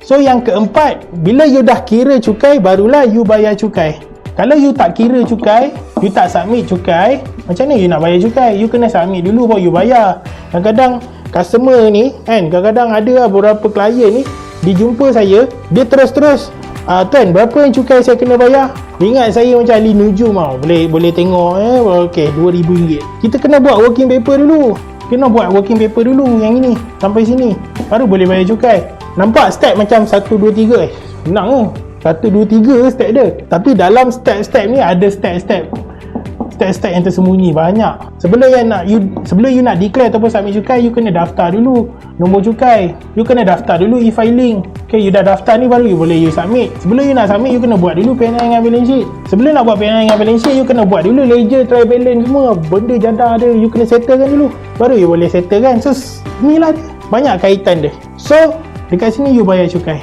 So yang keempat, bila you dah kira cukai, barulah you bayar cukai. Kalau you tak kira cukai, you tak submit cukai, macam mana you nak bayar cukai? You kena submit dulu baru you bayar. Kadang-kadang customer ni kan, kadang-kadang ada beberapa klien ni, dia jumpa saya, dia terus-terus tuan, berapa yang cukai saya kena bayar? Ingat saya macam ahli nujum tau. Boleh tengok okey, RM2,000. Kita kena buat working paper dulu. Yang ini sampai sini baru boleh bayar cukai. Nampak step macam 1 2 3 senang ke? 1 2 3 step dia. Tapi dalam step-step ni ada step-step yang tersembunyi banyak. Sebelum you nak declare ataupun submit cukai, you kena daftar dulu nombor cukai. You kena daftar dulu e-filing. Okay, you dah daftar ni baru you boleh submit. Sebelum you nak submit, you kena buat dulu P&L dengan balance sheet. Sebelum nak buat P&L dengan balance sheet, you kena buat dulu ledger, trial balance semua. Benda jadah ada, you kena settlekan dulu. Baru you boleh settlekan. So, inilah dia. Banyak kaitan dia. So, dekat sini you bayar cukai.